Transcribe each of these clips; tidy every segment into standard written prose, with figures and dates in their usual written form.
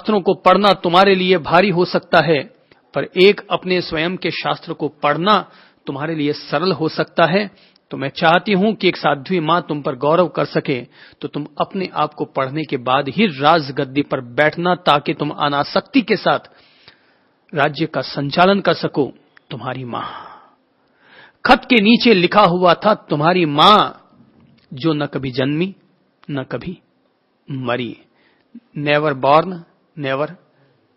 शास्त्रों को पढ़ना तुम्हारे लिए भारी हो सकता है, पर एक अपने स्वयं के शास्त्र को पढ़ना तुम्हारे लिए सरल हो सकता है। तो मैं चाहती हूं कि एक साध्वी मां तुम पर गौरव कर सके, तो तुम अपने आप को पढ़ने के बाद ही राजगद्दी पर बैठना, ताकि तुम अनासक्ति के साथ राज्य का संचालन कर सको। तुम्हारी मां। खत के नीचे लिखा हुआ था, तुम्हारी मां जो न कभी जन्मी न कभी मरी। Never born never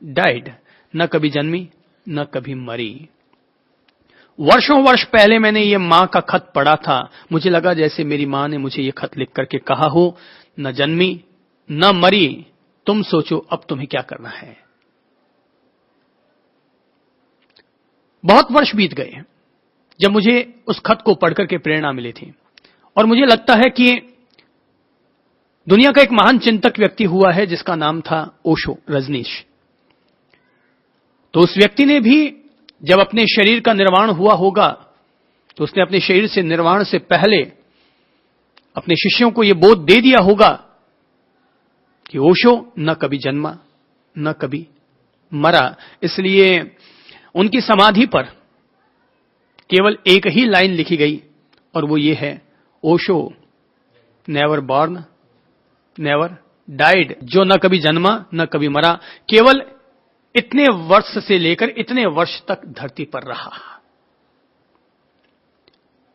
died. न कभी जन्मी न कभी मरी। वर्षों वर्ष पहले मैंने ये मां का खत पढ़ा था। मुझे लगा जैसे मेरी मां ने मुझे ये खत लिख करके कहा हो, न जन्मी न मरी, तुम सोचो अब तुम्हें क्या करना है। बहुत वर्ष बीत गए जब मुझे उस खत को पढ़कर के प्रेरणा मिली थी, और मुझे लगता है कि दुनिया का एक महान चिंतक व्यक्ति हुआ है जिसका नाम था ओशो, रजनीश। तो उस व्यक्ति ने भी जब अपने शरीर का निर्वाण हुआ होगा, तो उसने अपने शरीर से निर्वाण से पहले अपने शिष्यों को यह बोध दे दिया होगा कि ओशो न कभी जन्मा न कभी मरा। इसलिए उनकी समाधि पर केवल एक ही लाइन लिखी गई, और वो ये है, Osho never born never died, जो न कभी जन्मा न कभी मरा, केवल इतने वर्ष से लेकर इतने वर्ष तक धरती पर रहा।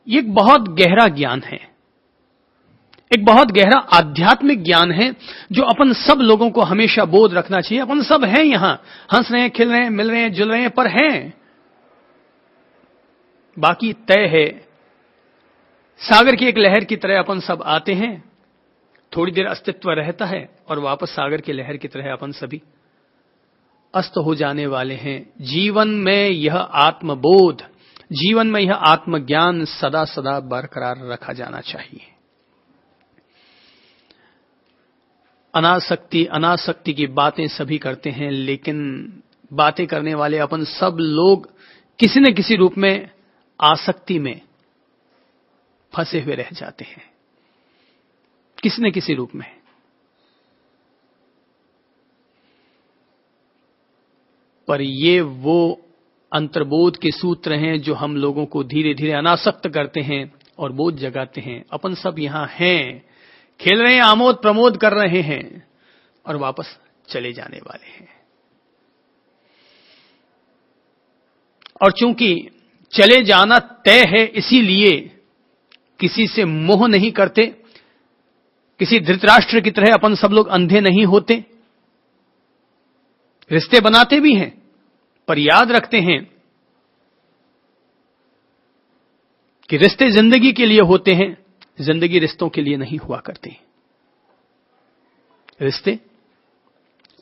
ये एक बहुत गहरा ज्ञान है, एक बहुत गहरा आध्यात्मिक ज्ञान है, जो अपन सब लोगों को हमेशा बोध रखना चाहिए। अपन सब हैं यहां, हंस रहे हैं, खिल रहे हैं, मिल रहे हैं, जुल रहे हैं, पर हैं, बाकी तय है। सागर की एक लहर की तरह अपन सब आते हैं, थोड़ी देर अस्तित्व रहता है, और वापस सागर की लहर की तरह अपन सभी अस्त हो जाने वाले हैं। जीवन में यह आत्मबोध, जीवन में यह आत्मज्ञान सदा सदा बरकरार रखा जाना चाहिए। अनासक्ति अनासक्ति की बातें सभी करते हैं, लेकिन बातें करने वाले अपन सब लोग किसी न किसी रूप में आसक्ति में फंसे हुए रह जाते हैं, किसी न किसी रूप में। पर ये वो अंतर्बोध के सूत्र हैं जो हम लोगों को धीरे धीरे अनासक्त करते हैं और बोध जगाते हैं। अपन सब यहां हैं, खेल रहे हैं, आमोद प्रमोद कर रहे हैं, और वापस चले जाने वाले हैं। और चूंकि चले जाना तय है, इसीलिए किसी से मोह नहीं करते, किसी धृतराष्ट्र की तरह अपन सब लोग अंधे नहीं होते। रिश्ते बनाते भी हैं, पर याद रखते हैं कि रिश्ते जिंदगी के लिए होते हैं, जिंदगी रिश्तों के लिए नहीं हुआ करती। रिश्ते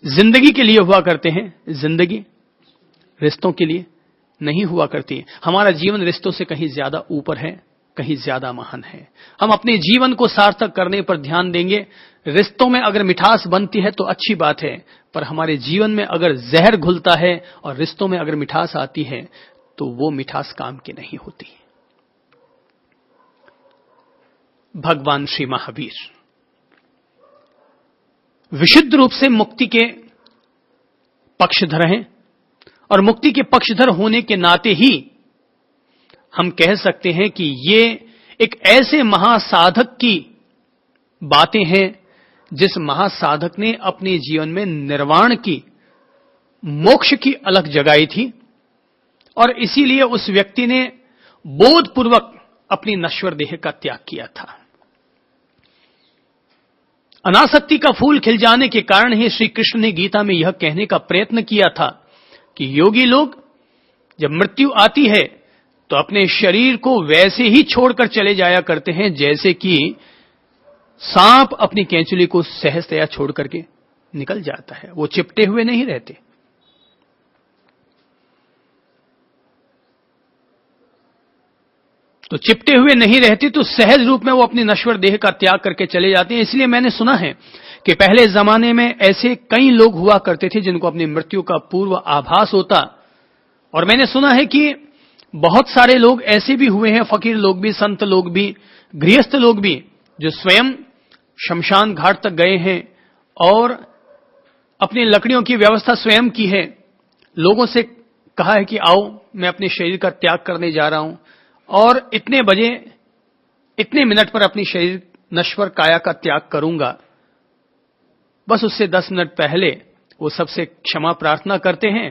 जिंदगी के लिए हुआ करते हैं, जिंदगी रिश्तों के लिए नहीं हुआ करती। हमारा जीवन रिश्तों से कहीं ज्यादा ऊपर है, कहीं ज्यादा महान है। हम अपने जीवन को सार्थक करने पर ध्यान देंगे। रिश्तों में अगर मिठास बनती है तो अच्छी बात है, पर हमारे जीवन में अगर जहर घुलता है और रिश्तों में अगर मिठास आती है, तो वो मिठास काम की नहीं होती। भगवान श्री महावीर विशुद्ध रूप से मुक्ति के पक्षधर हैं, और मुक्ति के पक्षधर होने के नाते ही हम कह सकते हैं कि ये एक ऐसे महासाधक की बातें हैं जिस महासाधक ने अपने जीवन में निर्वाण की, मोक्ष की अलख जगाई थी, और इसीलिए उस व्यक्ति ने बोधपूर्वक अपनी नश्वर देह का त्याग किया था। अनासक्ति का फूल खिल जाने के कारण ही श्री कृष्ण ने गीता में यह कहने का प्रयत्न किया था कि योगी लोग जब मृत्यु आती है तो अपने शरीर को वैसे ही छोड़कर चले जाया करते हैं जैसे कि सांप अपनी कैंचुली को सहजतया छोड़ करके निकल जाता है। वो चिपटे हुए नहीं रहते। तो चिपटे हुए नहीं रहते, तो सहज रूप में वो अपनी नश्वर देह का त्याग करके चले जाते हैं। इसलिए मैंने सुना है कि पहले जमाने में ऐसे कई लोग हुआ करते थे जिनको अपनी मृत्यु का पूर्व आभास होता, और मैंने सुना है कि बहुत सारे लोग ऐसे भी हुए हैं, फकीर लोग भी, संत लोग भी, गृहस्थ लोग भी, जो स्वयं शमशान घाट तक गए हैं और अपनी लकड़ियों की व्यवस्था स्वयं की है, लोगों से कहा है कि आओ मैं अपने शरीर का त्याग करने जा रहा हूं और इतने बजे इतने मिनट पर अपनी शरीर नश्वर काया का त्याग करूंगा। बस उससे 10 मिनट पहले वो सबसे क्षमा प्रार्थना करते हैं,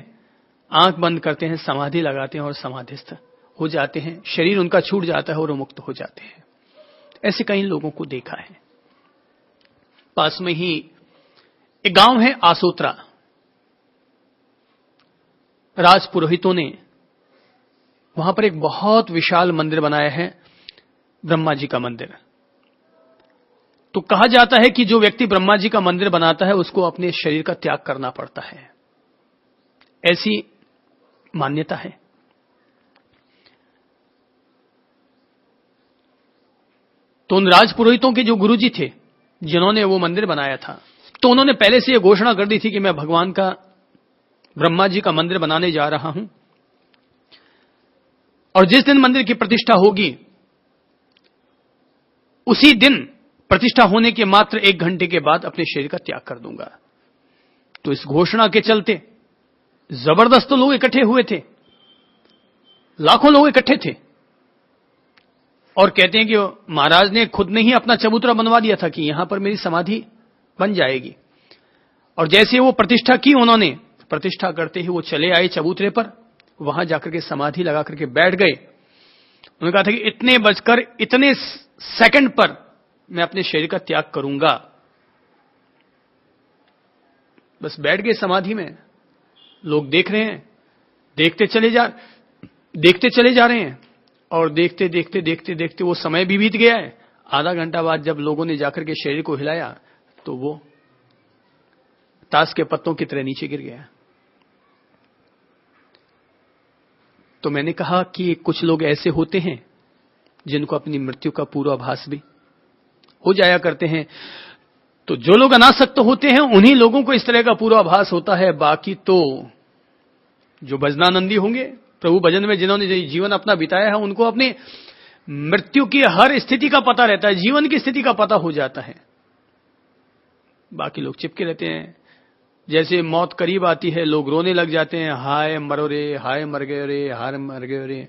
आंख बंद करते हैं, समाधि लगाते हैं और समाधिस्थ हो जाते हैं। शरीर उनका छूट जाता है और वो मुक्त हो जाते हैं। ऐसे कई लोगों को देखा है। पास में ही एक गांव है आसोत्रा। राजपुरोहितों ने वहां पर एक बहुत विशाल मंदिर बनाया है, ब्रह्मा जी का मंदिर। तो कहा जाता है कि जो व्यक्ति ब्रह्मा जी का मंदिर बनाता है उसको अपने शरीर का त्याग करना पड़ता है, ऐसी मान्यता है। तो उन राजपुरोहितों के जो गुरुजी थे जिन्होंने वो मंदिर बनाया था, तो उन्होंने पहले से ये घोषणा कर दी थी कि मैं भगवान का, ब्रह्मा जी का मंदिर बनाने जा रहा हूं और जिस दिन मंदिर की प्रतिष्ठा होगी उसी दिन प्रतिष्ठा होने के मात्र 1 घंटे के बाद अपने शरीर का त्याग कर दूंगा। तो इस घोषणा के चलते जबरदस्त लोग इकट्ठे हुए थे, लाखों लोग इकट्ठे थे और कहते हैं कि महाराज ने खुद ने ही अपना चबूतरा बनवा दिया था कि यहां पर मेरी समाधि बन जाएगी। और जैसे वो प्रतिष्ठा की, उन्होंने प्रतिष्ठा करते ही वो चले आए चबूतरे पर, वहां जाकर के समाधि लगा करके बैठ गए। उन्होंने कहा था कि इतने बजकर इतने सेकंड पर मैं अपने शरीर का त्याग करूंगा। बस बैठ गए समाधि में। लोग देख रहे हैं, देखते चले जा रहे हैं और देखते देखते देखते देखते वो समय भी बीत गया है। आधा घंटा बाद जब लोगों ने जाकर के शरीर को हिलाया तो वो ताश के पत्तों की तरह नीचे गिर गया। तो मैंने कहा कि कुछ लोग ऐसे होते हैं जिनको अपनी मृत्यु का पूर्वाभास भी हो जाया करते हैं। तो जो लोग अनासक्त होते हैं उन्हीं लोगों को इस तरह का पूर्वाभास होता है। बाकी तो जो भजनानंदी होंगे, प्रभु भजन में जिन्होंने जीवन अपना बिताया है, उनको अपनी मृत्यु की हर स्थिति का पता रहता है, जीवन की स्थिति का पता हो जाता है। बाकी लोग चिपके रहते हैं। जैसे मौत करीब आती है लोग रोने लग जाते हैं, हाय मरो रे, हाय मर गए रे, हाय मर गए रे,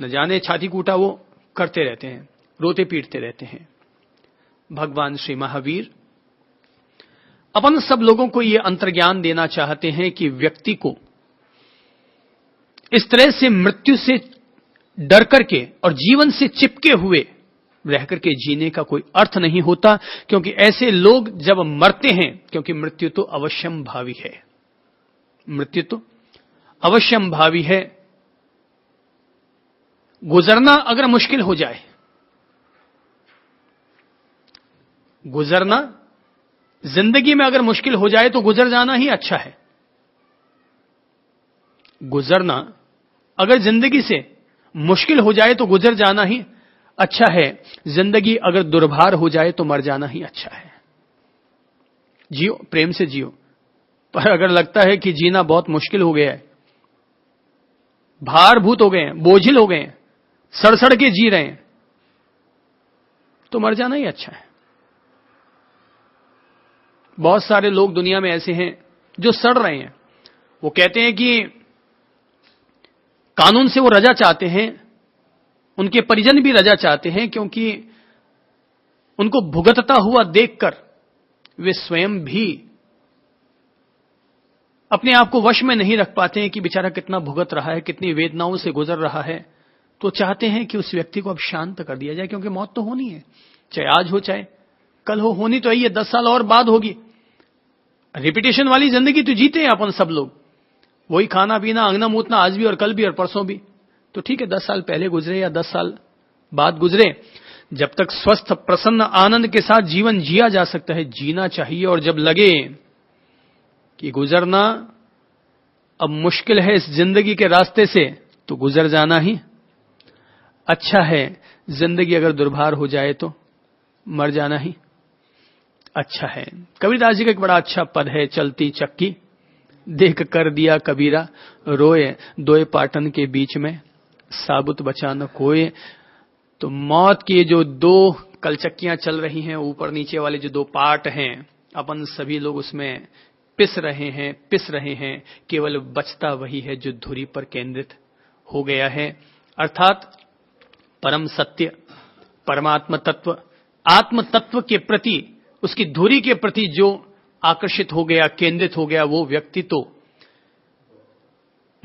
न जाने छाती कूटा वो करते रहते हैं, रोते पीटते रहते हैं। भगवान श्री महावीर अपन सब लोगों को यह अंतर्ज्ञान देना चाहते हैं कि व्यक्ति को इस तरह से मृत्यु से डर करके और जीवन से चिपके हुए रह करके जीने का कोई अर्थ नहीं होता। क्योंकि ऐसे लोग जब मरते हैं, क्योंकि मृत्यु तो अवश्यम भावी है, मृत्यु तो अवश्यम भावी है। गुजरना अगर मुश्किल हो जाए, गुजरना जिंदगी में अगर मुश्किल हो जाए तो गुजर जाना ही अच्छा है। गुजरना अगर जिंदगी से मुश्किल हो जाए तो गुजर जाना ही अच्छा है। जिंदगी अगर दुर्भार हो जाए तो मर जाना ही अच्छा है। जियो, प्रेम से जियो। पर अगर लगता है कि जीना बहुत मुश्किल हो गया है, भारभूत हो गए हैं, बोझिल हो गए हैं, सड़सड़ के जी रहे हैं, तो मर जाना ही अच्छा है। बहुत सारे लोग दुनिया में ऐसे हैं जो सड़ रहे हैं। वो कहते हैं कि कानून से वो रजा चाहते हैं, उनके परिजन भी रजा चाहते हैं, क्योंकि उनको भुगतता हुआ देखकर वे स्वयं भी अपने आप को वश में नहीं रख पाते हैं कि बेचारा कितना भुगत रहा है, कितनी वेदनाओं से गुजर रहा है। तो चाहते हैं कि उस व्यक्ति को अब शांत कर दिया जाए, क्योंकि मौत तो होनी है, चाहे आज हो चाहे कल हो, होनी तो है, 10 साल और बाद होगी। रिपीटेशन वाली जिंदगी तो जीते हैं अपन सब लोग, वही खाना पीना अंगना मूतना आज भी और कल भी और परसों भी। तो ठीक है, 10 साल पहले गुजरे या 10 साल बाद गुजरे, जब तक स्वस्थ प्रसन्न आनंद के साथ जीवन जिया जा सकता है जीना चाहिए। और जब लगे कि गुजरना अब मुश्किल है इस जिंदगी के रास्ते से, तो गुजर जाना ही अच्छा है। जिंदगी अगर दुर्भार हो जाए तो मर जाना ही अच्छा है। कबीरदास जी का एक बड़ा अच्छा पद है, चलती चक्की देख कर दिया कबीरा, रोए दोए पाटन के बीच में, साबुत बचा न कोए। तो मौत की जो 2 कलचक्कियां चल रही हैं, ऊपर नीचे वाले जो 2 पार्ट हैं, अपन सभी लोग उसमें पिस रहे हैं, केवल बचता वही है जो धुरी पर केंद्रित हो गया है। अर्थात परम सत्य, परमात्म तत्व, आत्म तत्व के प्रति, उसकी धुरी के प्रति जो आकर्षित हो गया, केंद्रित हो गया, वो व्यक्ति तो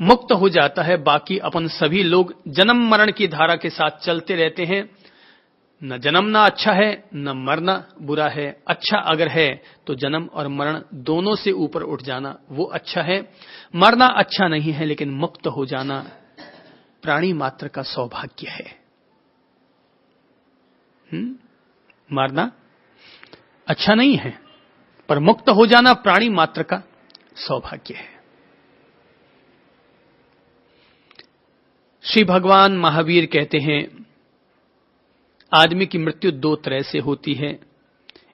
मुक्त हो जाता है। बाकी अपन सभी लोग जन्म मरण की धारा के साथ चलते रहते हैं। न जन्मना अच्छा है, न मरना बुरा है। अच्छा अगर है तो जन्म और मरण दोनों से ऊपर उठ जाना वो अच्छा है। मरना अच्छा नहीं है, लेकिन मुक्त हो जाना प्राणी मात्र का सौभाग्य है। मरना अच्छा नहीं है, पर मुक्त हो जाना प्राणी मात्र का सौभाग्य है। श्री भगवान महावीर कहते हैं, आदमी की मृत्यु दो तरह से होती है।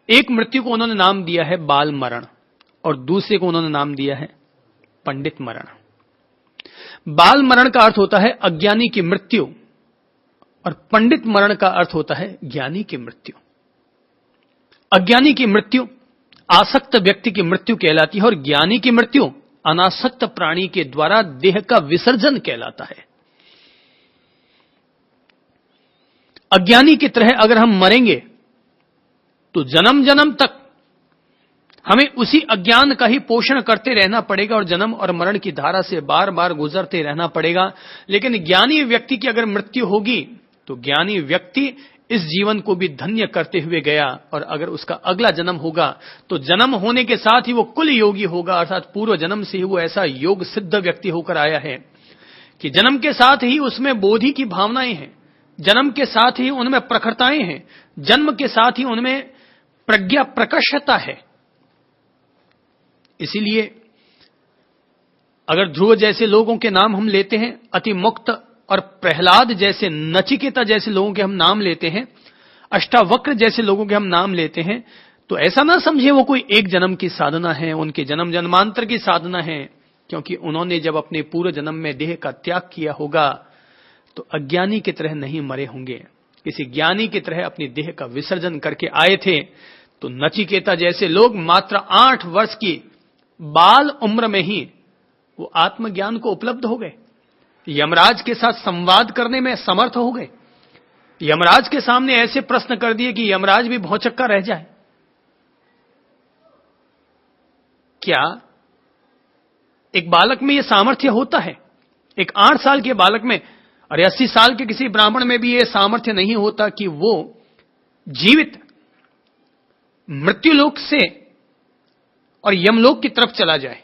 एक मृत्यु को उन्होंने नाम दिया है बाल मरण, और दूसरे को उन्होंने नाम दिया है पंडित मरण। बाल मरण का अर्थ होता है अज्ञानी की मृत्यु, और पंडित मरण का अर्थ होता है ज्ञानी की मृत्यु। अज्ञानी की मृत्यु आसक्त व्यक्ति की मृत्यु कहलाती है, और ज्ञानी की मृत्यु अनासक्त प्राणी के द्वारा देह का विसर्जन कहलाता है। अज्ञानी की तरह अगर हम मरेंगे तो जन्म जन्म तक हमें उसी अज्ञान का ही पोषण करते रहना पड़ेगा, और जन्म और मरण की धारा से बार बार गुजरते रहना पड़ेगा। लेकिन ज्ञानी व्यक्ति की अगर मृत्यु होगी तो ज्ञानी व्यक्ति इस जीवन को भी धन्य करते हुए गया, और अगर उसका अगला जन्म होगा तो जन्म होने के साथ ही वो कुल योगी होगा। अर्थात पूर्व जन्म से ही वो ऐसा योग सिद्ध व्यक्ति होकर आया है कि जन्म के साथ ही उसमें बोधि की भावनाएं हैं, जन्म के साथ ही उनमें प्रखरताएं हैं, जन्म के साथ ही उनमें प्रज्ञा प्रकर्षता है। इसीलिए अगर ध्रुव जैसे लोगों के नाम हम लेते हैं, अति मुक्त और प्रहलाद जैसे, नचिकेता जैसे लोगों के हम नाम लेते हैं, अष्टावक्र जैसे लोगों के हम नाम लेते हैं, तो ऐसा ना समझे वो कोई एक जन्म की साधना है, उनके जन्म जन्मांतर की साधना है। क्योंकि उन्होंने जब अपने पूर्व जन्म में देह का त्याग किया होगा तो अज्ञानी की तरह नहीं मरे होंगे, किसी ज्ञानी की तरह अपनी देह का विसर्जन करके आए थे। तो नचिकेता जैसे लोग मात्र 8 वर्ष की बाल उम्र में ही वो आत्मज्ञान को उपलब्ध हो गए, यमराज के साथ संवाद करने में समर्थ हो गए। यमराज के सामने ऐसे प्रश्न कर दिए कि यमराज भी भौचक्का रह जाए। क्या एक बालक में यह सामर्थ्य होता है? एक 8 साल के बालक में और 80 साल के किसी ब्राह्मण में भी यह सामर्थ्य नहीं होता कि वो जीवित मृत्युलोक से और यमलोक की तरफ चला जाए।